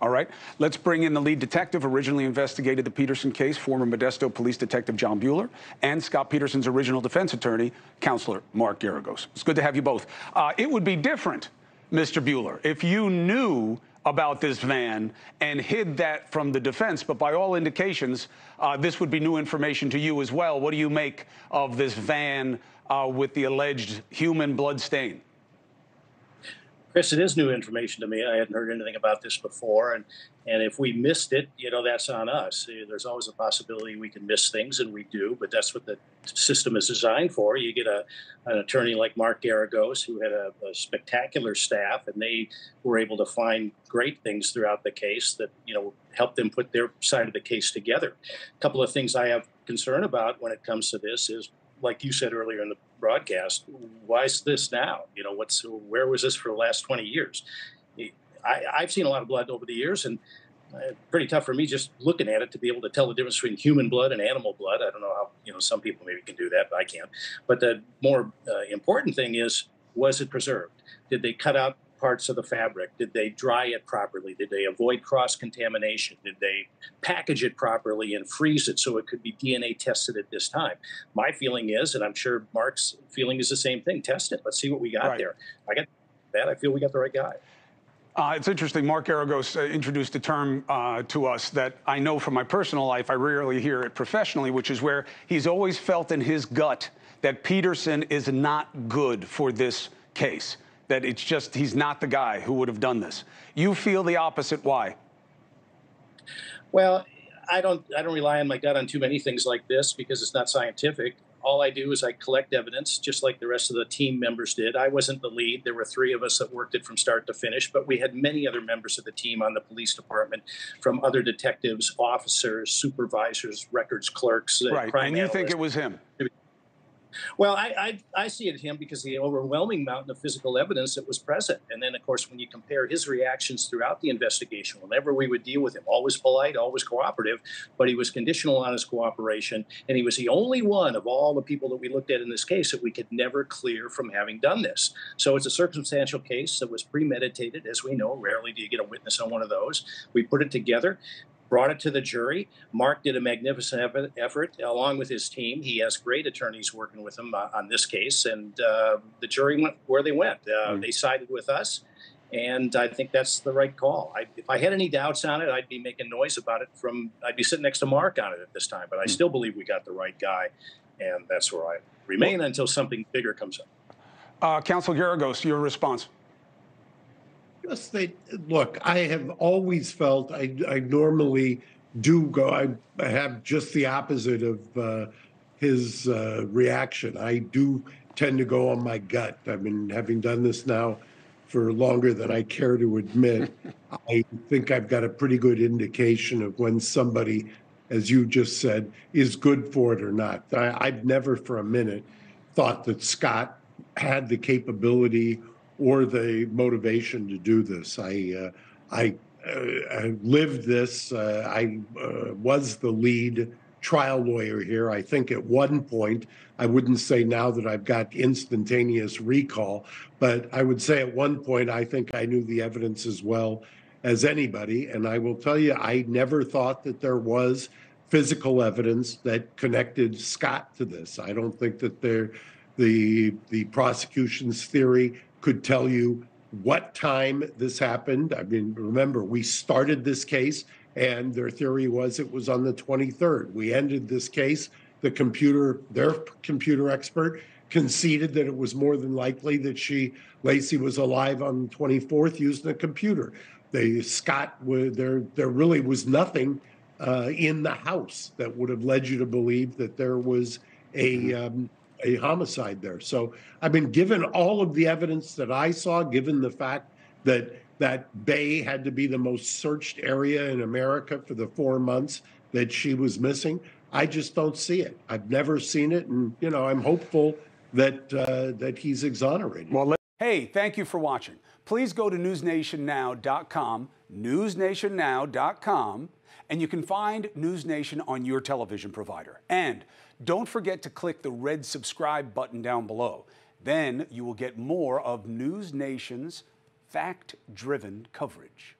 All right, let's bring in the lead detective, originally investigated the Peterson case, former Modesto Police Detective Jon Buehler, and Scott Peterson's original defense attorney, Counselor Mark Geragos. It's good to have you both. It would be different, Mr. Buehler, if you knew about this van and hid that from the defense, but by all indications, this would be new information to you as well. What do you make of this van with the alleged human blood stain? Chris, it is new information to me. I hadn't heard anything about this before, and if we missed it, that's on us. There's always a possibility we can miss things, and we do, but that's what the system is designed for. You get an attorney like Mark Geragos, who had a spectacular staff, and they were able to find great things throughout the case that helped them put their side of the case together. A couple of things I have concern about when it comes to this is, like you said earlier in the broadcast, why is this now? Where was this for the last 20 years? I've seen a lot of blood over the years, and pretty tough for me just looking at it to be able to tell the difference between human blood and animal blood. I don't know how, some people maybe can do that, but I can't. But the more important thing is, was it preserved? Did they cut out parts of the fabric? Did they dry it properly? Did they avoid cross-contamination? Did they package it properly and freeze it so it could be DNA tested at this time? My feeling is, and I'm sure Mark's feeling is the same thing, test it. Let's see what we got there. I got that. I feel we got the right guy. It's interesting. Mark Geragos introduced a term to us that I know from my personal life. I rarely hear it professionally, which is where he's always felt in his gut that Peterson is not good for this case. That it's just he's not the guy who would have done this. You feel the opposite. Why? Well, I don't rely on my gut on too many things like this because it's not scientific. All I do is I collect evidence, just like the rest of the team members did. I wasn't the lead. There were 3 of us that worked it from start to finish, but we had many other members of the team on the police department, from other detectives, officers, supervisors, records clerks. Right, and you think it was him? Well, I see it him because the overwhelming mountain of physical evidence that was present. And then, of course, when you compare his reactions throughout the investigation, whenever we would deal with him, always polite, always cooperative, but he was conditional on his cooperation. And he was the only one of all the people that we looked at in this case that we could never clear from having done this. So it's a circumstantial case that was premeditated. As we know, rarely do you get a witness on one of those. We put it together, brought it to the jury. Mark did a magnificent effort along with his team. He has great attorneys working with him on this case, and the jury went where they went. They sided with us, and I think that's the right call. If I had any doubts on it, I'd be making noise about it. I'd be sitting next to Mark on it at this time, but I still believe we got the right guy, and that's where I remain until something bigger comes up. Counselor Geragos, your response. Yes, look, I have always felt I normally do go. I have just the opposite of his reaction. I do tend to go on my gut. I mean, having done this now for longer than I care to admit, I think I've got a pretty good indication of when somebody, as you just said, is good for it or not. I've never for a minute thought that Scott had the capability or the motivation to do this. I lived this. I was the lead trial lawyer here. I think at one point, I wouldn't say now that I've got instantaneous recall, but I would say at one point, I think I knew the evidence as well as anybody. And I will tell you, I never thought that there was physical evidence that connected Scott to this. I don't think that the prosecution's theory could tell you what time this happened. I mean, remember, we started this case and their theory was it was on the 23rd. We ended this case. Their computer expert conceded that it was more than likely that Lacey was alive on the 24th using a computer. There really was nothing in the house that would have led you to believe that there was a homicide there. So, I mean, given all of the evidence that I saw, given the fact that that bay had to be the most searched area in America for the 4 months that she was missing, I just don't see it. I've never seen it, and I'm hopeful that he's exonerated. Well, hey, thank you for watching. Please go to newsnationnow.com, newsnationnow.com, and you can find NewsNation on your television provider. And don't forget to click the red subscribe button down below. Then you will get more of NewsNation's fact-driven coverage.